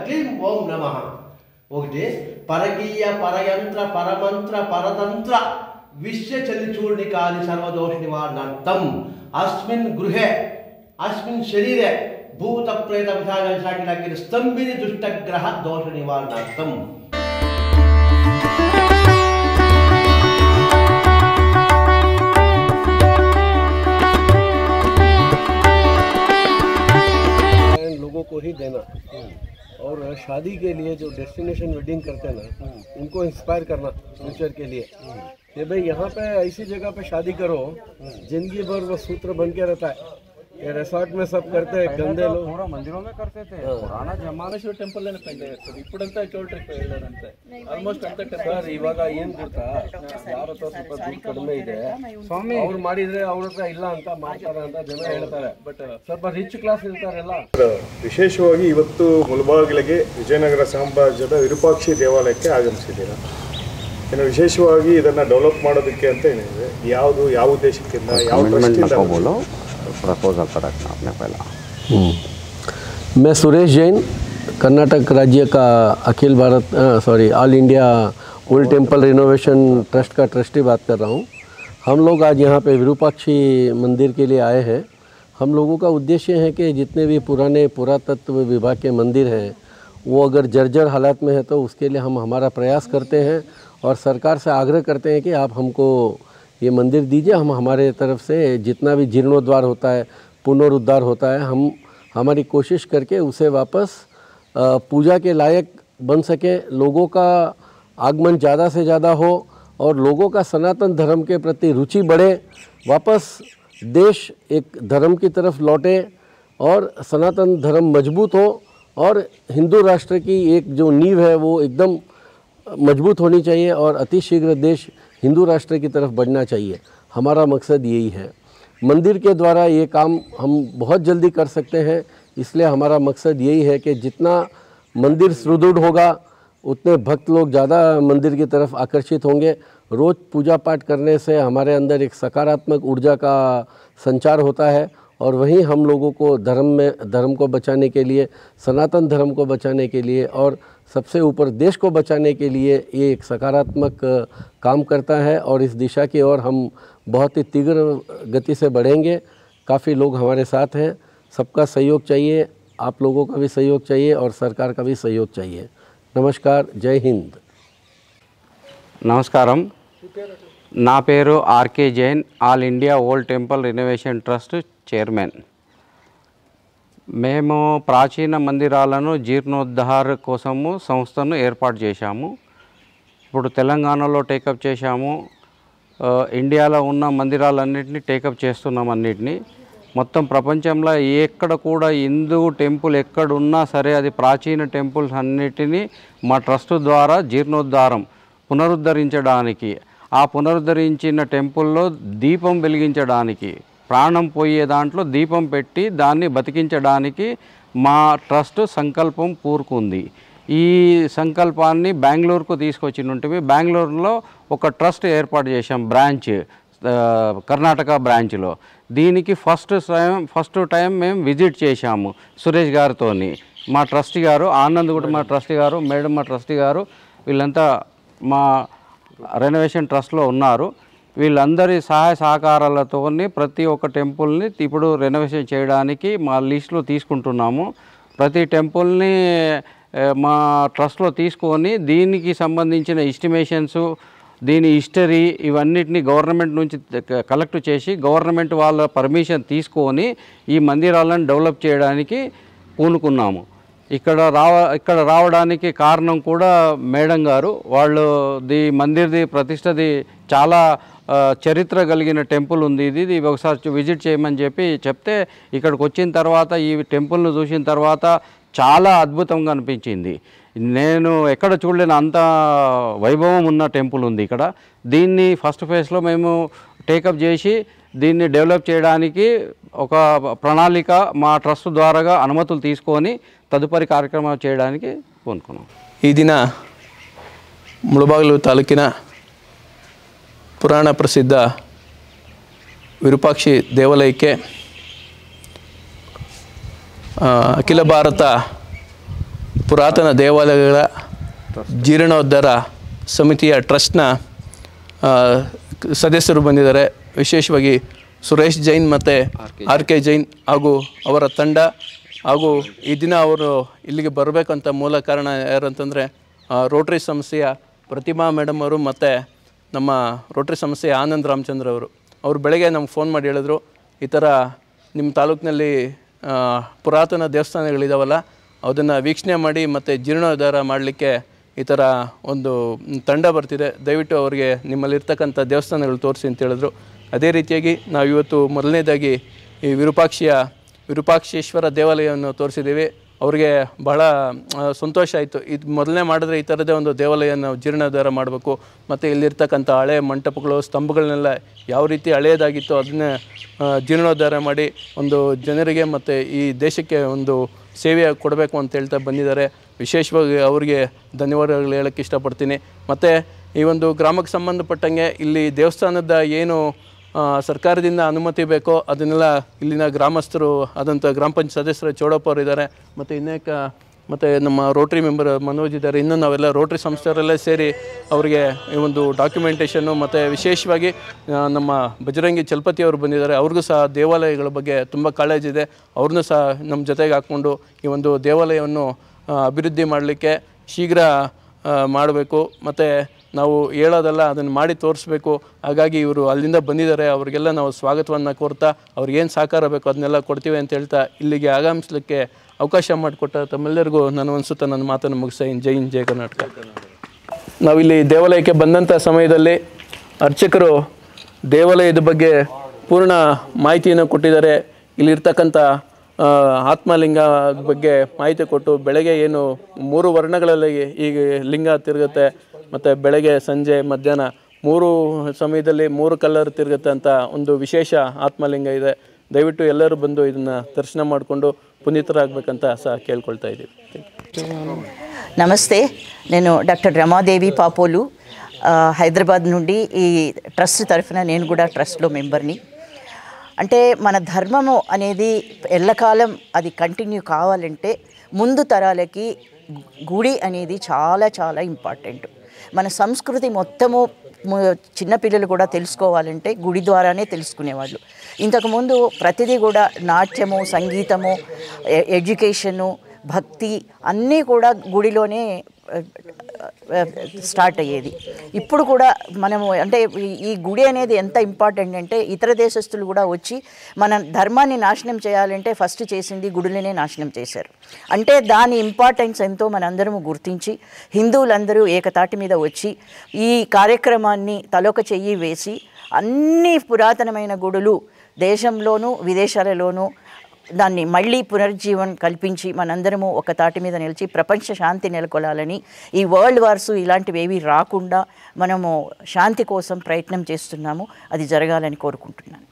క్లీం ఓం నమః. ఒకటి పరకీయ పరయంత్ర పరమంత్ర పరతంత్ర విశ్వచలిచూర్ణి కాని సర్వదోష నివారణార్థం అస్మిన్ గృహే అస్మిన్ శరీరే భూత ప్రేత పిశాచాగ్ని స్తంభిని దుష్టగ్రహ దోష నివారణార్థం. लोगों को ही देना और शादी के लिए जो डेस्टिनेशन वेडिंग करते हैं ना उनको इंस्पायर करना फ्यूचर के लिए कि भाई यहाँ पे ऐसी जगह पे शादी करो जिंदगी भर वो सूत्र बन के रहता है. ये रिसोर्ट में सब करते हैं गंदे लोग पूरा मंदिरों में करते थे. पुराना जमाने से टेंपल इपड़ंता चोल्ट्रिप ಆಲ್ಮೋಸ್ಟ್ ಅಂತ ಸರ್ ಇವಾಗ ಏನು ಗೊತ್ತಾ ಯಾರ ಹತ್ರ ಸ್ವಲ್ಪ ದುಡ್ಡು ಕಡಿಮೆ ಇದೆ ಸ್ವಾಮಿ ಅವ್ರು ಮಾಡಿದ್ರೆ ಅವ್ರ ಹತ್ರ ಇಲ್ಲ ಅಂತ ಮಾಡ್ತಾರೆ ಅಂತ ಜನ ಹೇಳ್ತಾರೆ. ಬಟ್ ಸ್ವಲ್ಪ ರಿಚ್ ಕ್ಲಾಸ್ ಇರ್ತಾರಲ್ಲ. ವಿಶೇಷವಾಗಿ ಇವತ್ತು ಮುಳಬಾಗಿಲಿಗೆ ವಿಜಯನಗರ ಸಾಮ್ರಾಜ್ಯದ ವಿರೂಪಾಕ್ಷಿ ದೇವಾಲಯಕ್ಕೆ ಆಗಮಿಸಿದ್ದೀರಾ. ಇನ್ನು ವಿಶೇಷವಾಗಿ ಇದನ್ನು ಡೆವಲಪ್ ಮಾಡೋದಕ್ಕೆ ಅಂತ ಏನಿದೆ ಯಾವುದು ಯಾವ ಉದ್ದೇಶಕ್ಕಿಂತ ಯಾವ ಟ್ರಸ್ಟಿಂದ प्रपोजल पर रखना आपने पहला. मैं सुरेश जैन कर्नाटक राज्य का Akhil Bharat all India old temple renovation trust का ट्रस्टी बात कर रहा हूँ. हम लोग आज यहाँ पे विरूपाक्षी मंदिर के लिए आए हैं. हम लोगों का उद्देश्य है कि जितने भी पुराने पुरातत्व विभाग के मंदिर हैं वो अगर जर्जर हालात में है तो उसके लिए हम हमारा प्रयास करते हैं और सरकार से आग्रह करते हैं कि आप हमको ये मंदिर दीजिए. हम हमारे तरफ से जितना भी जीर्णोद्धार होता है पुनरुद्धार होता है हम हमारी कोशिश करके उसे वापस पूजा के लायक बन सके, लोगों का आगमन ज़्यादा से ज़्यादा हो और लोगों का सनातन धर्म के प्रति रुचि बढ़े, वापस देश एक धर्म की तरफ लौटे और सनातन धर्म मजबूत हो और हिंदू राष्ट्र की एक जो नींव है वो एकदम मजबूत होनी चाहिए और अतिशीघ्र देश हिंदू राष्ट्र की तरफ बढ़ना चाहिए. हमारा मकसद यही है. मंदिर के द्वारा ये काम हम बहुत जल्दी कर सकते हैं. इसलिए हमारा मकसद यही है कि जितना मंदिर सुदृढ़ होगा उतने भक्त लोग ज़्यादा मंदिर की तरफ आकर्षित होंगे. रोज़ पूजा पाठ करने से हमारे अंदर एक सकारात्मक ऊर्जा का संचार होता है और वहीं हम लोगों को धर्म को बचाने के लिए, सनातन धर्म को बचाने के लिए और सबसे ऊपर देश को बचाने के लिए ये एक सकारात्मक काम करता है और इस दिशा की ओर हम बहुत ही तीव्र गति से बढ़ेंगे. काफ़ी लोग हमारे साथ हैं. सबका सहयोग चाहिए, आप लोगों का भी सहयोग चाहिए और सरकार का भी सहयोग चाहिए. नमस्कार, जय हिंद. నమస్కారం. నా పేరు RK Jain, all India old temple renovation trust chairman. మేము ప్రాచీన మందిరాలను జీర్ణోద్ధార కోసము సంస్థను ఏర్పాటు చేశాము. ఇప్పుడు తెలంగాణలో టేకప్ చేశాము. ఇండియాలో ఉన్న మందిరాలన్నింటినీ టేకప్ చేస్తున్నాం. అన్నిటినీ మొత్తం ప్రపంచంలో ఎక్కడ కూడా హిందూ టెంపుల్ ఎక్కడున్నా సరే అది ప్రాచీన టెంపుల్స్ అన్నిటినీ మా ట్రస్ట్ ద్వారా జీర్ణోద్ధారం పునరుద్ధరించడానికి, ఆ పునరుద్ధరించిన టెంపుల్లో దీపం వెలిగించడానికి, ప్రాణం పోయే దాంట్లో దీపం పెట్టి దాన్ని బతికించడానికి మా ట్రస్ట్ సంకల్పం పూర్కుంది. ఈ సంకల్పాన్ని బెంగళూరుకు తీసుకొచ్చినట్టువి. బెంగళూరులో ఒక ట్రస్ట్ ఏర్పాటు చేశాం, బ్రాంచ్, కర్ణాటక బ్రాంచ్లో. దీనికి ఫస్ట్ టైం మేము విజిట్ చేశాము సురేష్ గారితో. మా ట్రస్టీ గారు ఆనంద్ కూడా మా ట్రస్టీ గారు, మేడం మా ట్రస్టీ గారు, వీళ్ళంతా మా రెనోవేషన్ ట్రస్ట్లో ఉన్నారు. వీళ్ళందరి సహాయ సహకారాలతో ప్రతి ఒక్క టెంపుల్ని ఇప్పుడు రెనోవేషన్ చేయడానికి మా లిస్టులో తీసుకుంటున్నాము. ప్రతి టెంపుల్ని మా ట్రస్ట్లో తీసుకొని దీనికి సంబంధించిన ఎస్టిమేషన్స్, దీని హిస్టరీ ఇవన్నిటిని గవర్నమెంట్ నుంచి కలెక్ట్ చేసి గవర్నమెంట్ వాళ్ళ పర్మిషన్ తీసుకొని ఈ మందిరాలను డెవలప్ చేయడానికి పూనుకున్నాము. ఇక్కడ రావడానికి కారణం కూడా మేడం గారు. వాళ్ళు మందిర్ది ప్రతిష్టది చాలా చరిత్ర కలిగిన టెంపుల్ ఉంది, ఇది ఒకసారి విజిట్ చేయమని చెప్తే ఇక్కడికి వచ్చిన తర్వాత ఈ టెంపుల్ను చూసిన తర్వాత చాలా అద్భుతంగా అనిపించింది. నేను ఎక్కడ చూడలేని అంత వైభవం ఉన్న టెంపుల్ ఉంది ఇక్కడ. దీన్ని ఫస్ట్ ఫేజ్లో మేము టేకప్ చేసి దీన్ని డెవలప్ చేయడానికి ఒక ప్రణాళిక మా ట్రస్ట్ ద్వారా అనుమతులు తీసుకొని తదుపరి కార్యక్రమాలు చేయడానికి పూనుకున్నాం. ಈ ದಿನ ಮುಳಬಾಗಿಲು ತಾಲೂಕಿನ ಪುರಾಣ ಪ್ರಸಿದ್ಧ ವಿರೂಪಾಕ್ಷಿ ದೇವಾಲಯಕ್ಕೆ ಅಖಿಲ ಭಾರತ ಪುರಾತನ ದೇವಾಲಯಗಳ ಜೀರ್ಣೋದ್ಧಾರ ಸಮಿತಿಯ ಟ್ರಸ್ಟ್ನ ಸದಸ್ಯರು ಬಂದಿದ್ದಾರೆ. ವಿಶೇಷವಾಗಿ ಸುರೇಶ್ ಜೈನ್ ಮತ್ತು ಆರ್ ಕೆ ಜೈನ್ ಹಾಗೂ ಅವರ ತಂಡ. ಹಾಗೂ ಈ ದಿನ ಅವರು ಇಲ್ಲಿಗೆ ಬರಬೇಕಂತ ಮೂಲ ಕಾರಣ ಯಾರಂತಂದರೆ ರೋಟ್ರಿ ಸಂಸ್ಥೆಯ ಪ್ರತಿಮಾ ಮೇಡಮ್ ಅವರು ಮತ್ತು ನಮ್ಮ ರೋಟ್ರಿ ಸಂಸ್ಥೆಯ ಆನಂದ್ ರಾಮಚಂದ್ರ ಅವರು ಬೆಳಗ್ಗೆ ನಮ್ಗೆ ಫೋನ್ ಮಾಡಿ ಹೇಳಿದ್ರು, ಈ ಥರ ನಿಮ್ಮ ತಾಲೂಕಿನಲ್ಲಿ ಪುರಾತನ ದೇವಸ್ಥಾನಗಳಿದಾವಲ್ಲ, ಅದನ್ನು ವೀಕ್ಷಣೆ ಮಾಡಿ ಮತ್ತು ಜೀರ್ಣೋದ್ಧಾರ ಮಾಡಲಿಕ್ಕೆ ಈ ಥರ ಒಂದು ತಂಡ ಬರ್ತಿದೆ, ದಯವಿಟ್ಟು ಅವರಿಗೆ ನಿಮ್ಮಲ್ಲಿರ್ತಕ್ಕಂಥ ದೇವಸ್ಥಾನಗಳು ತೋರಿಸಿ ಅಂತ ಹೇಳಿದ್ರು. ಅದೇ ರೀತಿಯಾಗಿ ನಾವು ಇವತ್ತು ಮೊದಲನೇದಾಗಿ ಈ ವಿರೂಪಾಕ್ಷೇಶ್ವರ ದೇವಾಲಯವನ್ನು ತೋರಿಸಿದ್ದೀವಿ. ಅವರಿಗೆ ಬಹಳ ಸಂತೋಷ ಆಯಿತು. ಇದು ಮೊದಲನೇ ಮಾಡಿದ್ರೆ ಈ ಥರದೇ ಒಂದು ದೇವಾಲಯನ ಜೀರ್ಣೋದ್ಧಾರ ಮಾಡಬೇಕು, ಮತ್ತು ಇಲ್ಲಿರ್ತಕ್ಕಂಥ ಹಳೆ ಮಂಟಪಗಳು ಸ್ತಂಭಗಳನ್ನೆಲ್ಲ ಯಾವ ರೀತಿ ಹಳೆಯದಾಗಿತ್ತು ಅದನ್ನೇ ಜೀರ್ಣೋದ್ಧಾರ ಮಾಡಿ ಒಂದು ಜನರಿಗೆ ಮತ್ತು ಈ ದೇಶಕ್ಕೆ ಒಂದು ಸೇವೆ ಕೊಡಬೇಕು ಅಂತ ಹೇಳ್ತಾ ಬಂದಿದ್ದಾರೆ. ವಿಶೇಷವಾಗಿ ಅವರಿಗೆ ಧನ್ಯವಾದಗಳು ಹೇಳೋಕ್ಕೆ ಇಷ್ಟಪಡ್ತೀನಿ. ಮತ್ತು ಈ ಒಂದು ಗ್ರಾಮಕ್ಕೆ ಸಂಬಂಧಪಟ್ಟಂಗೆ ಇಲ್ಲಿ ದೇವಸ್ಥಾನದ ಏನು ಸರ್ಕಾರದಿಂದ ಅನುಮತಿ ಬೇಕೋ ಅದನ್ನೆಲ್ಲ ಇಲ್ಲಿನ ಗ್ರಾಮಸ್ಥರು ಆದಂಥ ಗ್ರಾಮ ಪಂಚಾಯತ್ ಸದಸ್ಯರು ಚೌಡಪ್ಪ ಅವರು ಇದ್ದಾರೆ, ಮತ್ತು ನಮ್ಮ ರೋಟ್ರಿ ಮೆಂಬರ್ ಮನೋಜ್ ಇದ್ದಾರೆ. ಇನ್ನೂ ನಾವೆಲ್ಲ ರೋಟ್ರಿ ಸಂಸ್ಥೆಯವರೆಲ್ಲ ಸೇರಿ ಅವರಿಗೆ ಈ ಒಂದು ಡಾಕ್ಯುಮೆಂಟೇಷನ್ನು ಮತ್ತು ವಿಶೇಷವಾಗಿ ನಮ್ಮ ಬಜರಂಗಿ ಚಲಪತಿ ಅವರು ಬಂದಿದ್ದಾರೆ. ಅವ್ರಿಗೂ ಸಹ ದೇವಾಲಯಗಳ ಬಗ್ಗೆ ತುಂಬ ಕಾಳಜಿ ಇದೆ. ಅವ್ರನ್ನೂ ಸಹ ನಮ್ಮ ಜೊತೆಗೆ ಹಾಕ್ಕೊಂಡು ಈ ಒಂದು ದೇವಾಲಯವನ್ನು ಅಭಿವೃದ್ಧಿ ಮಾಡಲಿಕ್ಕೆ ಶೀಘ್ರ ಮಾಡಬೇಕು, ಮತ್ತು ನಾವು ಹೇಳೋದಲ್ಲ ಅದನ್ನು ಮಾಡಿ ತೋರಿಸ್ಬೇಕು. ಹಾಗಾಗಿ ಇವರು ಅಲ್ಲಿಂದ ಬಂದಿದ್ದಾರೆ, ಅವರಿಗೆಲ್ಲ ನಾವು ಸ್ವಾಗತವನ್ನು ಕೋರ್ತಾ ಅವ್ರಿಗೇನು ಸಹಕಾರ ಬೇಕು ಅದನ್ನೆಲ್ಲ ಕೊಡ್ತೀವಿ ಅಂತ ಹೇಳ್ತಾ ಇಲ್ಲಿಗೆ ಆಗಮಿಸಲಿಕ್ಕೆ ಅವಕಾಶ ಮಾಡಿಕೊಟ್ಟ ತಮ್ಮೆಲ್ಲರಿಗೂ ನಾನು ಅನಿಸುತ್ತಾ ನನ್ನ ಮಾತನ್ನು ಮುಗಿಸ್ತೀನಿ. ಜೈ ಹಿಂದ್, ಜೈ ಕರ್ನಾಟಕ. ನಾವಿಲ್ಲಿ ದೇವಾಲಯಕ್ಕೆ ಬಂದಂಥ ಸಮಯದಲ್ಲಿ ಅರ್ಚಕರು ದೇವಾಲಯದ ಬಗ್ಗೆ ಪೂರ್ಣ ಮಾಹಿತಿಯನ್ನು ಕೊಟ್ಟಿದ್ದಾರೆ. ಇಲ್ಲಿರ್ತಕ್ಕಂಥ ಆತ್ಮಲಿಂಗ ಬಗ್ಗೆ ಮಾಹಿತಿ ಕೊಟ್ಟು ಬೆಳಗ್ಗೆ ಏನು 3 ವರ್ಣಗಳಲ್ಲಿ ಈಗ ಲಿಂಗ ತಿರುಗುತ್ತೆ, ಮತ್ತು ಬೆಳಗ್ಗೆ ಸಂಜೆ ಮಧ್ಯಾಹ್ನ 3 ಸಮಯದಲ್ಲಿ 3 ಕಲರ್ ತಿರುಗುತ್ತೆ ಅಂತ ಒಂದು ವಿಶೇಷ ಆತ್ಮಲಿಂಗ ಇದೆ. ದಯವಿಟ್ಟು ಎಲ್ಲರೂ ಬಂದು ಇದನ್ನು ದರ್ಶನ ಮಾಡಿಕೊಂಡು ಪುನೀತರಾಗಬೇಕಂತ ಸಹ ಕೇಳ್ಕೊಳ್ತಾ ಇದ್ದೀವಿ. నమస్తే, నేను డాక్టర్ రమాదేవి పాపోలు హైదరాబాద్ నుండి ఈ ట్రస్ట్ తరఫున నేను కూడా ట్రస్ట్లో మెంబర్ని. అంటే మన ధర్మము అనేది ఎల్లకాలం అది కంటిన్యూ కావాలంటే ముందు తరాలకి గుడి అనేది చాలా చాలా ఇంపార్టెంట్. మన సంస్కృతి మొత్తము చిన్నపిల్లలు కూడా తెలుసుకోవాలంటే గుడి ద్వారానే తెలుసుకునేవాళ్ళు. ఇంతకుముందు ప్రతిదీ కూడా నాట్యము, సంగీతము, ఎడ్యుకేషను, భక్తి అన్నీ కూడా గుడిలోనే స్టార్ట్ అయ్యేది. ఇప్పుడు కూడా మనము అంటే ఈ గుడి అనేది ఎంత ఇంపార్టెంట్ అంటే ఇతర దేశస్తులు కూడా వచ్చి మన ధర్మాన్ని నాశనం చేయాలంటే ఫస్ట్ చేసింది గుడులనే నాశనం చేశారు. అంటే దాని ఇంపార్టెన్స్ ఎంతో మనందరము గుర్తించి హిందువులందరూ ఏకతాటి మీద వచ్చి ఈ కార్యక్రమాన్ని తలొక చెయ్యి వేసి అన్ని పురాతనమైన గుడులు దేశంలోనూ విదేశాలలోనూ దాన్ని మళ్ళీ పునరుజ్జీవనం కల్పించి మనందరము ఒక తాటి మీద నిలిచి ప్రపంచ శాంతి నెలకొలాలని, ఈ వరల్డ్ వార్స్ ఇలాంటివి ఏవి రాకుండా మనము శాంతి కోసం ప్రయత్నం చేస్తున్నాము. అది జరగాలని కోరుకుంటున్నాను.